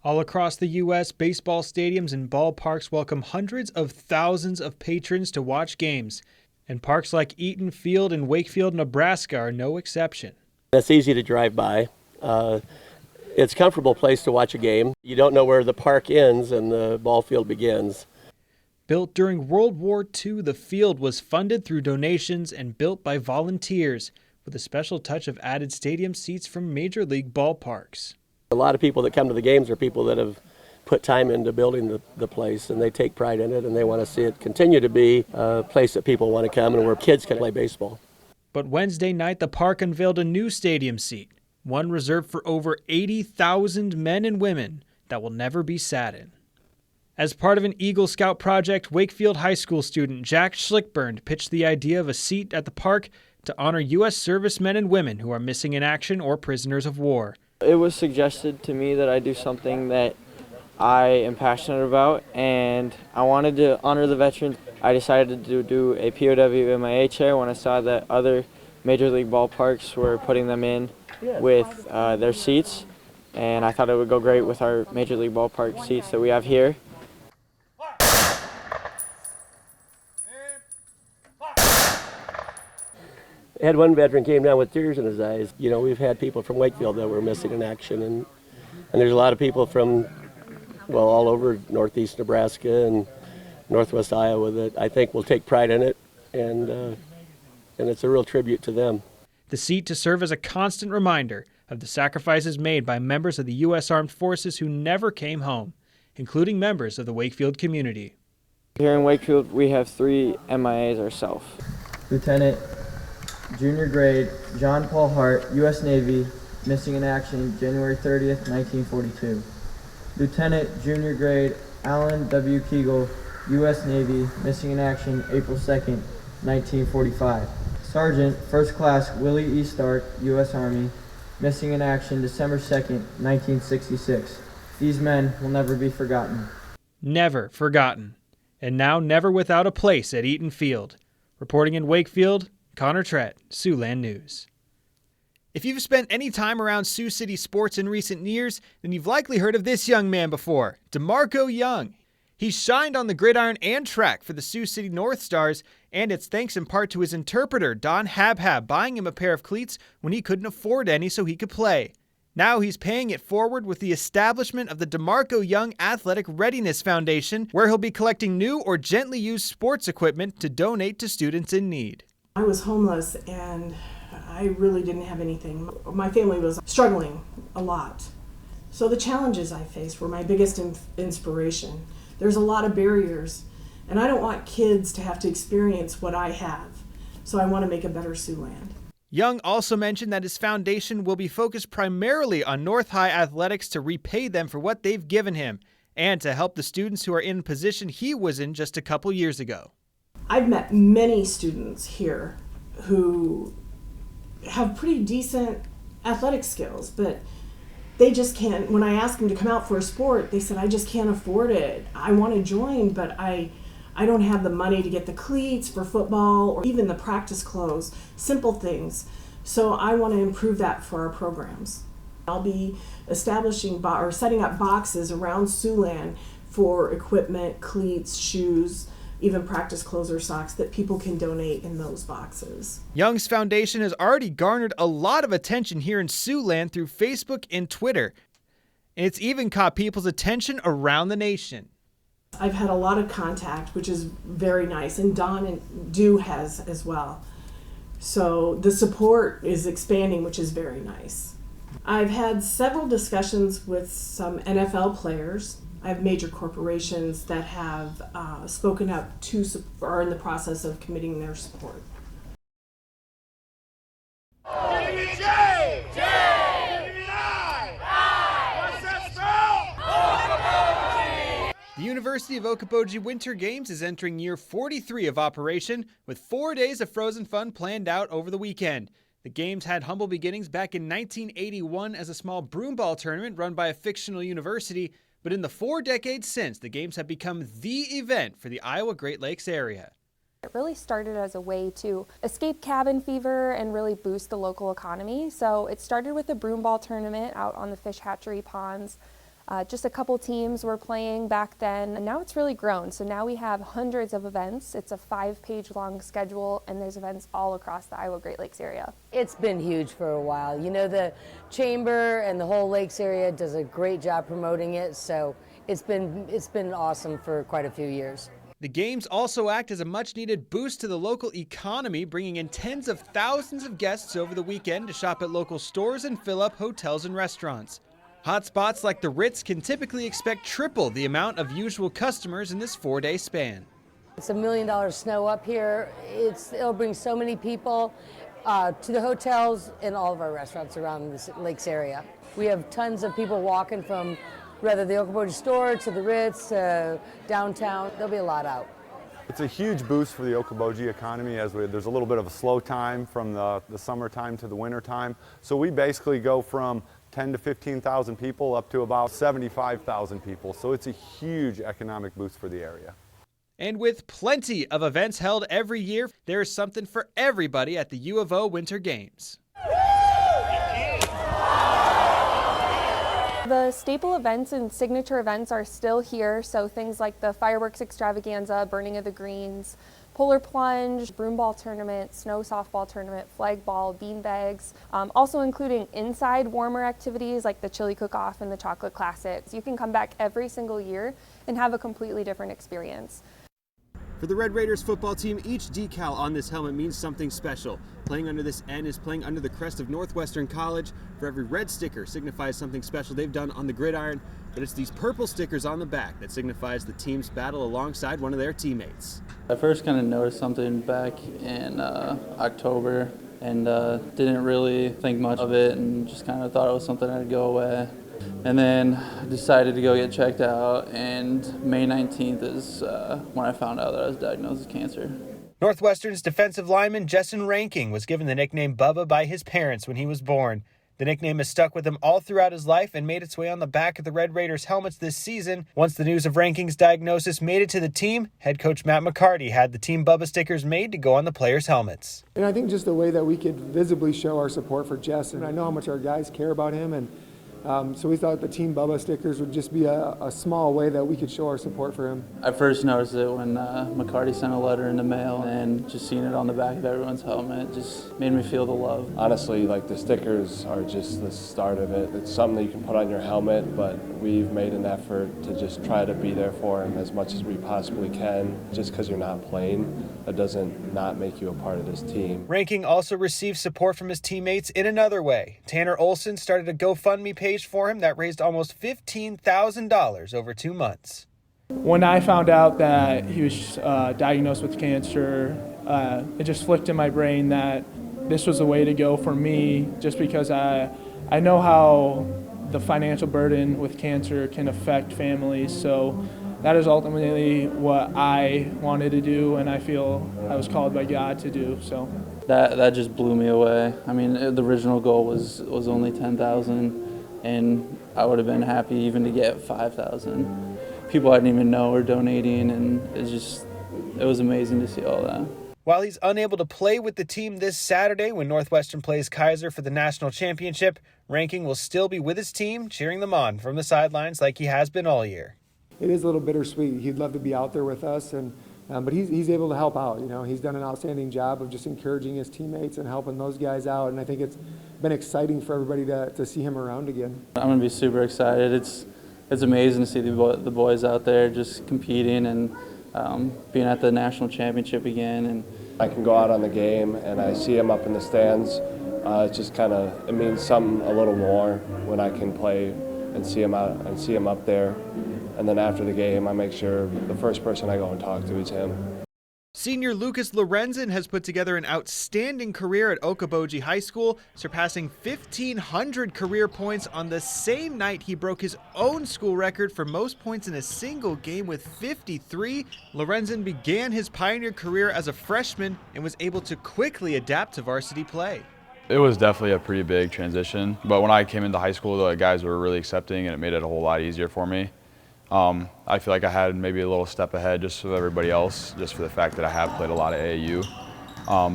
All across the U.S., baseball stadiums and ballparks welcome hundreds of thousands of patrons to watch games, and parks like Eaton Field in Wakefield, Nebraska are no exception. It's easy to drive by. It's a comfortable place to watch a game. You don't know where the park ends and the ball field begins. Built during World War II, the field was funded through donations and built by volunteers, with a special touch of added stadium seats from major league ballparks. A lot of people that come to the games are people that have put time into building the place, and they take pride in it, and they want to see it continue to be a place that people want to come and where kids can play baseball. But Wednesday night, the park unveiled a new stadium seat, one reserved for over 80,000 men and women that will never be sat in. As part of an Eagle Scout project, Wakefield High School student Jack Schlickburn pitched the idea of a seat at the park to honor U.S. servicemen and women who are missing in action or prisoners of war. It was suggested to me that I do something that I am passionate about, and I wanted to honor the veterans. I decided to do a POW MIA chair when I saw that other major league ballparks were putting them in with their seats, and I thought it would go great with our major league ballpark seats that we have here. I had one veteran came down with tears in his eyes. You know, we've had people from Wakefield that were missing in action, and there's a lot of people from, well, all over northeast Nebraska and northwest Iowa that I think will take pride in it, and it's a real tribute to them. The seat to serve as a constant reminder of the sacrifices made by members of the U.S. Armed Forces who never came home, including members of the Wakefield community. Here in Wakefield, we have 3 MIAs ourselves. Lieutenant Junior Grade John Paul Hart, U.S. Navy, missing in action January 30th, 1942. Lieutenant Junior Grade Alan W. Kegel, U.S. Navy, missing in action April 2nd, 1945. Sergeant First Class Willie E. Stark, U.S. Army, missing in action December 2nd, 1966. These men will never be forgotten. Never forgotten. And now never without a place at Eaton Field. Reporting in Wakefield, Connor Trett, Siouxland News. If you've spent any time around Sioux City sports in recent years, then you've likely heard of this young man before, Demarico Young. He's shined on the gridiron and track for the Sioux City North Stars, and it's thanks in part to his interpreter, Don Habhab, buying him a pair of cleats when he couldn't afford any so he could play. Now he's paying it forward with the establishment of the Demarico Young Athletic Readiness Foundation, where he'll be collecting new or gently used sports equipment to donate to students in need. I was homeless and I really didn't have anything. My family was struggling a lot. So the challenges I faced were my biggest inspiration. There's a lot of barriers, and I don't want kids to have to experience what I have. So I want to make a better Siouxland. Young also mentioned that his foundation will be focused primarily on North High athletics to repay them for what they've given him and to help the students who are in a position he was in just a couple years ago. I've met many students here who have pretty decent athletic skills, but they just can't. When I ask them to come out for a sport, they said, I just can't afford it. I want to join, but I don't have the money to get the cleats for football or even the practice clothes, simple things. So I want to improve that for our programs. I'll be establishing or setting up boxes around Siouxland for equipment, cleats, shoes, even practice clothes or socks that people can donate in those boxes. Young's foundation has already garnered a lot of attention here in Siouxland through Facebook and Twitter. And it's even caught people's attention around the nation. I've had a lot of contact, which is very nice, and Don and Du has as well. So the support is expanding, which is very nice. I've had several discussions with some NFL players. I have major corporations that have spoken up to or are in the process of committing their support. The University of Okoboji Winter Games is entering year 43 of operation, with 4 days of frozen fun planned out over the weekend. The games had humble beginnings back in 1981 as a small broomball tournament run by a fictional university, but in the 4 decades since, the games have become the event for the Iowa Great Lakes area. It really started as a way to escape cabin fever and really boost the local economy. So it started with a broomball tournament out on the fish hatchery ponds. Just a couple teams were playing back then, and now it's really grown. So now we have hundreds of events. It's a 5-page long schedule, and there's events all across the Iowa Great Lakes area. It's been huge for a while. You know, the chamber and the whole Lakes area does a great job promoting it, so it's been awesome for quite a few years. The games also act as a much-needed boost to the local economy, bringing in tens of thousands of guests over the weekend to shop at local stores and fill up hotels and restaurants. Hotspots like the Ritz can typically expect triple the amount of usual customers in this 4-day span. It's $1 million snow up here. It'll bring so many people to the hotels and all of our restaurants around the Lakes area. We have tons of people walking from whether the Okoboji store to the Ritz, downtown. There'll be a lot out. It's a huge boost for the Okoboji economy as there's a little bit of a slow time from the summertime to the winter time. So we basically go from 10 to 15,000 people up to about 75,000 people. So it's a huge economic boost for the area. And with plenty of events held every year, there is something for everybody at the U of O Winter Games. The staple events and signature events are still here, so things like the fireworks extravaganza, burning of the greens, polar plunge, broomball tournament, snow softball tournament, flag ball, beanbags, also including inside warmer activities like the chili cook-off and the chocolate classics. You can come back every single year and have a completely different experience. For the Red Raiders football team, each decal on this helmet means something special. Playing under this N is playing under the crest of Northwestern College. For every red sticker signifies something special they've done on the gridiron, but it's these purple stickers on the back that signifies the team's battle alongside one of their teammates. I first kind of noticed something back in October and didn't really think much of it and just kind of thought it was something that'd go away. And then decided to go get checked out, and May 19th is when I found out that I was diagnosed with cancer. Northwestern's defensive lineman Justin Ranking was given the nickname Bubba by his parents when he was born. The nickname has stuck with him all throughout his life and made its way on the back of the Red Raiders helmets this season. Once the news of Ranking's diagnosis made it to the team, head coach Matt McCarty had the Team Bubba stickers made to go on the players' helmets. And I think just the way that we could visibly show our support for Justin. I know how much our guys care about him, and so we thought the Team Bubba stickers would just be a small way that we could show our support for him. I first noticed it when McCarty sent a letter in the mail, and just seeing it on the back of everyone's helmet just made me feel the love. Honestly, like, the stickers are just the start of it. It's something that you can put on your helmet, but we've made an effort to just try to be there for him as much as we possibly can. Just because you're not playing, that doesn't not make you a part of this team. Ranking also received support from his teammates in another way. Tanner Olson started a GoFundMe page for him that raised almost $15,000 over 2 months. When I found out that he was diagnosed with cancer, it just flicked in my brain that this was the way to go for me, just because I know how the financial burden with cancer can affect families. So that is ultimately what I wanted to do, and I feel I was called by God to do. So that just blew me away. I mean, the original goal was only $10,000. And I would have been happy even to get 5,000. People I didn't even know were donating, and it was amazing to see all that. While he's unable to play with the team this Saturday when Northwestern plays Kaiser for the national championship, Ranking will still be with his team, cheering them on from the sidelines like he has been all year. It is a little bittersweet. He'd love to be out there with us, but he's able to help out. You know, he's done an outstanding job of just encouraging his teammates and helping those guys out, and I think it's been exciting for everybody to see him around again. I'm going to be super excited. It's amazing to see the boys out there just competing and being at the national championship again. And I can go out on the game and I see him up in the stands. It just it means something a little more when I can play and see him out and see him up there. And then after the game, I make sure the first person I go and talk to is him. Senior Lucas Lorenzen has put together an outstanding career at Okoboji High School, surpassing 1,500 career points on the same night he broke his own school record for most points in a single game with 53. Lorenzen began his Pioneer career as a freshman and was able to quickly adapt to varsity play. It was definitely a pretty big transition, but when I came into high school, the guys were really accepting and it made it a whole lot easier for me. I feel like I had maybe a little step ahead just with everybody else, just for the fact that I have played a lot of AAU.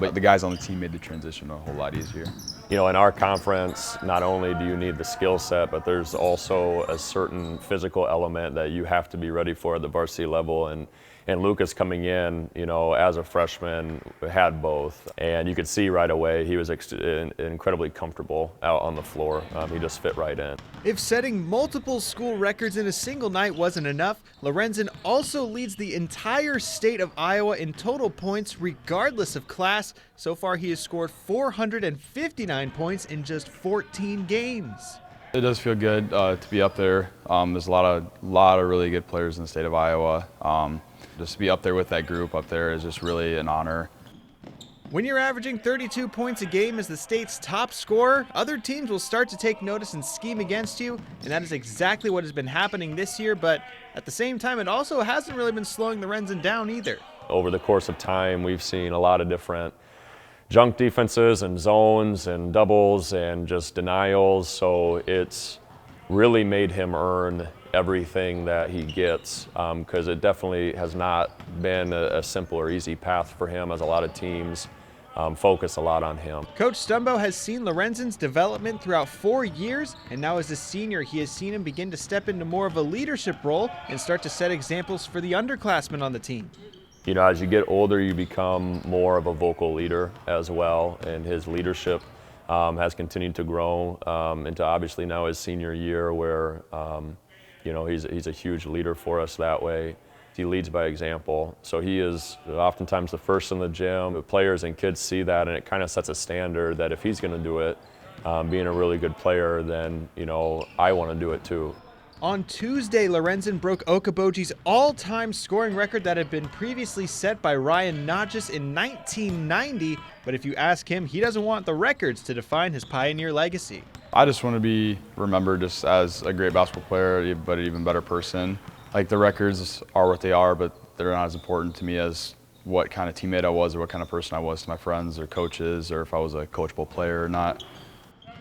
But the guys on the team made the transition a whole lot easier. You know, in our conference, not only do you need the skill set, but there's also a certain physical element that you have to be ready for at the varsity level. And Lucas coming in, you know, as a freshman, had both. And you could see right away he was incredibly comfortable out on the floor. He just fit right in. If setting multiple school records in a single night wasn't enough, Lorenzen also leads the entire state of Iowa in total points regardless of class. So far he has scored 459 points in just 14 games. It does feel good to be up there. There's a lot of really good players in the state of Iowa. Just to be up there with that group up there is just really an honor. When you're averaging 32 points a game as the state's top scorer, other teams will start to take notice and scheme against you, and that is exactly what has been happening this year, but at the same time, it also hasn't really been slowing Lorenzen down either. Over the course of time, we've seen a lot of different junk defenses and zones and doubles and just denials, so it's really made him earn everything that he gets, because it definitely has not been a simple or easy path for him, as a lot of teams focus a lot on him. Coach Stumbo has seen Lorenzen's development throughout 4 years, and now as a senior, he has seen him begin to step into more of a leadership role and start to set examples for the underclassmen on the team. You know, as you get older, you become more of a vocal leader as well, and his leadership has continued to grow into obviously now his senior year, where you know, he's a huge leader for us that way. He leads by example, so he is oftentimes the first in the gym. The players and kids see that, and it kind of sets a standard that if he's going to do it, being a really good player, then, you know, I want to do it too. On Tuesday, Lorenzen broke Okoboji's all-time scoring record that had been previously set by Ryan Notches in 1990, but if you ask him, he doesn't want the records to define his Pioneer legacy. I just want to be remembered just as a great basketball player, but an even better person. Like, the records are what they are, but they're not as important to me as what kind of teammate I was or what kind of person I was to my friends or coaches, or if I was a coachable player or not.